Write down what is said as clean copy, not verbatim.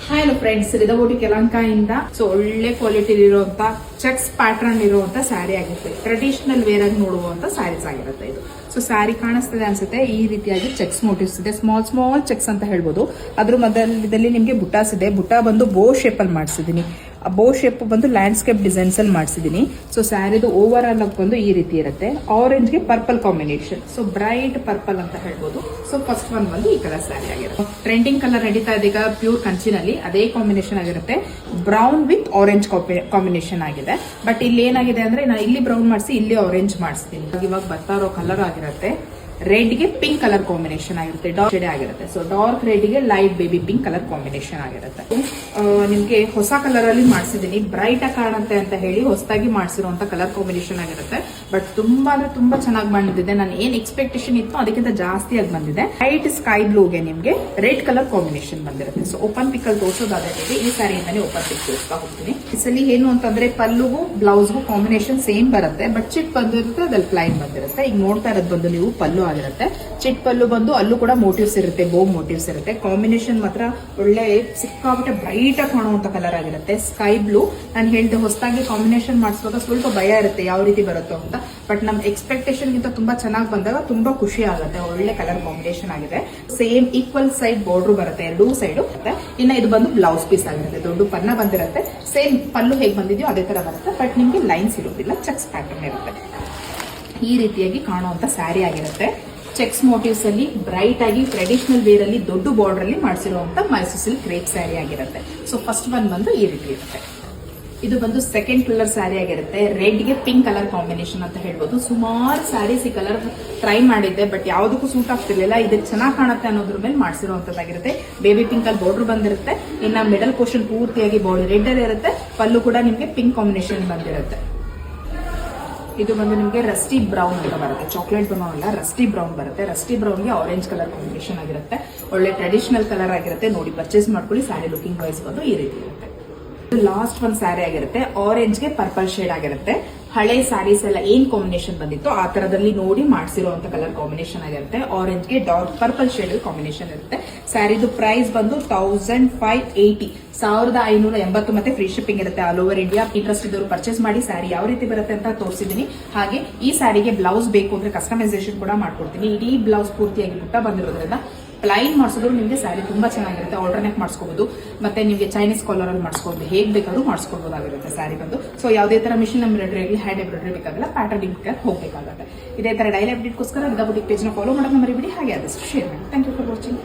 Hello friends, ರಿದಬೋಟಿ ಯಲಹಂಕದಿಂದ ಒಳ್ಳೆ quality ಇರುವಂತ cheques pattern ಇರುವಂತ ಸ್ಯಾರಿ ಆಗಿರುತ್ತೆ. ಟ್ರೆಡಿಷನಲ್ ವೇರ್ ಆಗಿ ನೋಡುವಂತ ಸ್ಯಾರೀಸ್ ಆಗಿರುತ್ತೆ ಇದು. ಸ್ಯಾರಿ ಕಾಣಿಸ್ತದೆ ಅನ್ಸುತ್ತೆ, ಈ ರೀತಿಯಾಗಿ ಚೆಕ್ಸ್ ಮೋಟಿವ್ಸ್ ಇದೆ. ಸ್ಮಾಲ್ ಸ್ಮಾಲ್ ಚೆಕ್ಸ್ ಅಂತ ಹೇಳ್ಬೋದು. ಅದ್ರ ಮಧ್ಯದಲ್ಲಿ ನಿಮ್ಗೆ ಬುಟಾಸ್ ಇದೆ. ಬುಟ್ಟ ಬಂದು ಬೋ ಶೇಪ್ ಅಲ್ಲಿ ಮಾಡಿಸಿದೀನಿ. ಬೋ ಶೇಪ್ ಬಂದು ಲ್ಯಾಂಡ್ಸ್ಕೇಪ್ ಡಿಸೈನ್ಸ್ ಅಲ್ಲಿ ಮಾಡಿಸಿದೀನಿ. ಸ್ಯಾರಿದು ಓವರ್ ಆಲ್ ಬಂದು ಈ ರೀತಿ ಇರುತ್ತೆ. ಆರೆಂಜ್ ಗೆ ಪರ್ಪಲ್ ಕಾಂಬಿನೇಷನ್, ಬ್ರೈಟ್ ಪರ್ಪಲ್ ಅಂತ ಹೇಳ್ಬೋದು. ಫಸ್ಟ್ ಒನ್ ಬಂದು ಈ ಕಲರ್ ಸ್ಯಾರಿ ಆಗಿರುತ್ತೆ. ಟ್ರೆಂಡಿಂಗ್ ಕಲರ್ ನಡೀತಾ ಇದೆ ಈಗ ಪ್ಯೂರ್ ಕಂಚಿನಲ್ಲಿ, ಅದೇ ಕಾಂಬಿನೇಷನ್ ಆಗಿರುತ್ತೆ. ಬ್ರೌನ್ ವಿತ್ ಆರೆಂಜ್ ಕಾಂಬಿನೇಷನ್ ಆಗಿದೆ. ಬಟ್ ಇಲ್ಲಿ ಏನಾಗಿದೆ ಅಂದ್ರೆ ನಾನು ಇಲ್ಲಿ ಬ್ರೌನ್ ಮಾಡಿಸಿ ಇಲ್ಲಿ ಆರೆಂಜ್ ಮಾಡಿಸ್ತೀನಿ. ಇವಾಗ ಬರ್ತಾ ಇರೋ ಕಲರ್ ಆಗಿರುತ್ತೆ. ರೆಡ್ ಗೆ ಪಿಂಕ್ ಕಲರ್ ಕಾಂಬಿನೇಷನ್ ಆಗಿರುತ್ತೆ. ಡಾರ್ಕ್ ಶೇಡ್ ಆಗಿರುತ್ತೆ. ಡಾರ್ಕ್ ರೆಡ್ ಗೆ light baby pink colour combination ಆಗಿರುತ್ತೆ. ನಿಮ್ಗೆ ಹೊಸ ಕಲರ್ ಅಲ್ಲಿ ಮಾಡಿಸಿದೀನಿ, ಬ್ರೈಟ್ ಆಗಿ ಕಾಣುತ್ತೆ ಅಂತ ಹೇಳಿ ಹೊಸದಾಗಿ ಮಾಡಿಸಿರುವಂತ ಕಲರ್ ಕಾಂಬಿನೇಷನ್ ಆಗಿರುತ್ತೆ. ಬಟ್ ತುಂಬಾ ಅಂದ್ರೆ ತುಂಬಾ ಚೆನ್ನಾಗಿ ಬಂದಿದೆ. ನಾನು ಏನ್ ಎಕ್ಸ್ಪೆಕ್ಟೇಷನ್ ಇತ್ತು ಅದಕ್ಕಿಂತ ಜಾಸ್ತಿ ಆಗಿ ಬಂದಿದೆ. ಲೈಟ್ ಸ್ಕೈ ಬ್ಲೂಗೆ ನಿಮ್ಗೆ ರೆಡ್ ಕಲರ್ ಕಾಂಬಿನೇಷನ್ ಬಂದಿರುತ್ತೆ. ಓಪನ್ ಪಿಕ್ ಅಲ್ಲಿ ತೋರಿಸೋದಾದ್ರೆ ಈ ಸ್ಯಾರಿಯಿಂದಾನೆ ಓಪನ್ ಪಿಕ್ ತೋರಿಸ್ತಾ ಹೋಗ್ತೀನಿ. ಇಸಲಿ ಏನು ಅಂತಂದ್ರೆ ಪಲ್ಲುಗೂ ಬ್ಲೌಸ್ಗೂ ಕಾಂಬಿನೇಷನ್ ಸೇಮ್ ಬರುತ್ತೆ. ಬಟ್ ಚಿಟ್ ಬಂದಿರುತ್ತೆ, ಅದ್ರಲ್ಲಿ ಪ್ಲೈನ್ ಬಂದಿರುತ್ತೆ. ಈಗ ನೋಡ್ತಾ ಇರೋದು ಬಂದು ನೀವು ಪಲ್ಲು ಆಗಿರುತ್ತೆ. ಚಿಟ್ ಪಲ್ಲು ಬಂದು ಅಲ್ಲೂ ಕೂಡ ಮೋಟಿವ್ಸ್ ಇರುತ್ತೆ, ಬೋ ಮೋಟಿವ್ಸ್ ಇರುತ್ತೆ. ಕಾಂಬಿನೇಷನ್ ಮಾತ್ರ ಒಳ್ಳೆ ಸಿಕ್ಕಾಬಿಟ್ಟೆ ಬ್ರೈಟ್ ಆಗಿ ಕಾಣುವಂತ ಕಲರ್ ಆಗಿರುತ್ತೆ. ಸ್ಕೈ ಬ್ಲೂ ನಾನು ಹೇಳಿದೆ, ಹೊಸದಾಗಿ ಕಾಂಬಿನೇಷನ್ ಮಾಡಿಸುವಾಗ ಸ್ವಲ್ಪ ಭಯ ಇರುತ್ತೆ ಯಾವ ರೀತಿ ಬರುತ್ತೋ ಅಂತ. ಬಟ್ ನಮ್ ಎಕ್ಸ್ಪೆಕ್ಟೇಷನ್ ಗಿಂತ ತುಂಬಾ ಚೆನ್ನಾಗಿ ಬಂದಾಗ ತುಂಬಾ ಖುಷಿ ಆಗುತ್ತೆ. ಒಳ್ಳೆ ಕಲರ್ ಕಾಂಬಿನೇಷನ್ ಆಗಿದೆ. ಸೇಮ್ ಈಕ್ವಲ್ ಸೈಡ್ ಬಾರ್ಡರ್ ಬರುತ್ತೆ ಎರಡೂ ಸೈಡ್. ಇನ್ನ ಇದು ಬಂದು ಬ್ಲೌಸ್ ಪೀಸ್ ಆಗಿರುತ್ತೆ. ದೊಡ್ಡ ಪನ್ನ ಬಂದಿರುತ್ತೆ. ಸೇಮ್ ಪಲ್ಲು ಹೇಗೆ ಬಂದಿದೆಯೋ ಅದೇ ತರ ಬರುತ್ತೆ. ಬಟ್ ನಿಮ್ಗೆ ಲೈನ್ಸ್ ಇರೋದಿಲ್ಲ, ಚೆಕ್ಸ್ ಪ್ಯಾಟರ್ನ್ ಇರುತ್ತೆ. ಈ ರೀತಿಯಾಗಿ ಕಾಣುವಂತ ಸ್ಯಾರಿ ಆಗಿರುತ್ತೆ. ಚೆಕ್ಸ್ ಮೋಟಿವ್ಸ್ ಅಲ್ಲಿ ಬ್ರೈಟ್ ಆಗಿ ಟ್ರೆಡಿಷನಲ್ ವೇರ್ ಅಲ್ಲಿ ದೊಡ್ಡ ಬಾರ್ಡರ್ ಅಲ್ಲಿ ಮಾಡಿಸಿರುವಂತ ಮೈಸೂರು ಸಿಲ್ಕ್ ಕ್ರೇಪ್ ಸ್ಯಾರಿ ಆಗಿರುತ್ತೆ. ಫಸ್ಟ್ ಒನ್ ಬಂದು ಈ ರೀತಿ ಇರುತ್ತೆ. ಇದು ಬಂದು ಸೆಕೆಂಡ್ ಕಲರ್ ಸ್ಯಾರಿ ಆಗಿರುತ್ತೆ. ರೆಡ್ ಗೆ ಪಿಂಕ್ ಕಲರ್ ಕಾಂಬಿನೇಷನ್ ಅಂತ ಹೇಳ್ಬೋದು. ಸುಮಾರು ಸ್ಯಾರೀಸ್ ಈ ಕಲರ್ ಟ್ರೈ ಮಾಡಿದ್ದೆ, ಬಟ್ ಯಾವುದಕ್ಕೂ ಸೂಟ್ ಆಗ್ತಿರ್ಲಿಲ್ಲ. ಇದಕ್ಕೆ ಚೆನ್ನಾಗಿ ಕಾಣುತ್ತೆ ಅನ್ನೋದ್ರ ಮೇಲೆ ಮಾಡಿಸಿರುವಂತದ್ದಾಗಿರುತ್ತೆ. ಬೇಬಿ ಪಿಂಕ್ ಅಲ್ಲಿ ಬಾರ್ಡರ್ ಬಂದಿರುತ್ತೆ. ಇನ್ನ ಮಿಡಲ್ ಪೋರ್ಷನ್ ಪೂರ್ತಿಯಾಗಿ ಬಾರ್ಡರ್ ರೆಡ್ ಅಲ್ಲಿ ಇರುತ್ತೆ. ಪಲ್ಲು ಕೂಡ ನಿಮ್ಗೆ ಪಿಂಕ್ ಕಾಂಬಿನೇಷನ್ ಬಂದಿರುತ್ತೆ. ಇದು ಬಂದು ನಿಮಗೆ ರಸ್ಟಿ ಬ್ರೌನ್ ಅಂತ ಬರುತ್ತೆ. ಚಾಕ್ಲೇಟ್ ಬ್ರೌನ್ ಅಲ್ಲ, ರಸ್ಟಿ ಬ್ರೌನ್ ಬರುತ್ತೆ. ರಸ್ಟಿ ಬ್ರೌನ್ಗೆ ಆರೆಂಜ್ ಕಲರ್ ಕಾಂಬಿನೇಷನ್ ಆಗಿರುತ್ತೆ. ಒಳ್ಳೆ ಟ್ರೆಡಿಷನಲ್ ಕಲರ್ ಆಗಿರುತ್ತೆ. ನೋಡಿ ಪರ್ಚೇಸ್ ಮಾಡ್ಕೊಳ್ಳಿ. ಸ್ಯಾರಿ ಲುಕಿಂಗ್ ವೈಸ್ ಬಂದು ಈ ರೀತಿ ಇರುತ್ತೆ. ಲಾಸ್ಟ್ ಒಂದು ಸ್ಯಾರಿ ಆಗಿರುತ್ತೆ. ಆರೆಂಜ್ ಗೆ ಪರ್ಪಲ್ ಶೇಡ್ ಆಗಿರುತ್ತೆ. ಹಳೆ ಸ್ಯಾರೀಸ್ ಎಲ್ಲ ಏನ್ ಕಾಂಬಿನೇಷನ್ ಬಂದಿತ್ತು ಆ ತರದಲ್ಲಿ ನೋಡಿ ಮಾಡಿಸಿರುವಂತ ಕಲರ್ ಕಾಂಬಿನೇಷನ್ ಆಗಿರುತ್ತೆ. ಆರೆಂಜ್ ಗೆ ಡಾರ್ಕ್ ಪರ್ಪಲ್ ಶೇಡ್ ಕಾಂಬಿನೇಷನ್ ಇರುತ್ತೆ. ಸ್ಯಾರಿದು ಪ್ರೈಸ್ ಬಂದು 1580, 1580 ಮತ್ತೆ ಫ್ರೀ ಶಿಪ್ಪಿಂಗ್ ಇರುತ್ತೆ ಆಲ್ ಓವರ್ ಇಂಡಿಯಾ. ಇಂಟ್ರೆಸ್ಟ್ ಇದ್ದವರು ಪರ್ಚೇಸ್ ಮಾಡಿ. ಸ್ಯಾರಿ ಯಾವ ರೀತಿ ಬರುತ್ತೆ ಅಂತ ತೋರಿಸಿದೀನಿ. ಹಾಗೆ ಈ ಸ್ಯಾರಿಗೆ ಬ್ಲೌಸ್ ಬೇಕು ಅಂದ್ರೆ ಕಸ್ಟಮೈಸೇಷನ್ ಕೂಡ ಮಾಡ್ಕೊಡ್ತೀನಿ. ಇಡೀ ಬ್ಲೌಸ್ ಪೂರ್ತಿಯಾಗಿ ಬುಟ್ಟ ಬಂದಿರೋದ್ರಿಂದ ಪ್ಲೈನ್ ಮಾಡಿಸಿದ್ರು ನಿಮಗೆ ಸ್ಯಾರಿ ತುಂಬಾ ಚೆನ್ನಾಗಿರುತ್ತೆ. ಆಲ್ಟರ್ನೇಟ್ ಮಾಡಿಸ್ಕೋಬಹುದು. ಮತ್ತೆ ನಿಮಗೆ ಚೈನೀಸ್ ಕಾಲರ್ ಅಲ್ಲಿ ಮಾಡಿಸ್ಕೋಬಹುದು. ಹೇಗ್ ಬೇಕಾದ್ರೂ ಮಾಡಿಸ್ಕೋಬಹುದಾಗಿರುತ್ತೆ ಸ್ಯಾರಿ ಬಂದು. ಯಾವುದೇ ತರ ಮಿಷಿನ್ ಎಂಬ್ರಾಯ್ಡರಿ ಆಗಲಿ ಹ್ಯಾಂಡ್ ಎಂಬ್ರಾಯ್ಡರಿ ಬೇಕಾಗಲ್ಲ. ಪ್ಯಾಟರ್ನ್ ಹೋಗಬೇಕಾಗುತ್ತೆ. ಇದೇ ತರ ಡೈಲಿ ಅಪ್ಡೇಟ್ಗೋಸ್ಕರ ರಿದಾ ಬುಟಿಕ್ ಪೇಜ್ ನ ಫಾಲೋ ಮಾಡೋಕೆ ಮರಿಬೇಡಿ. ಹಾಗೆ ಆದಷ್ಟು ಶೇರ್ ಮಾಡಿ. Thank you for watching.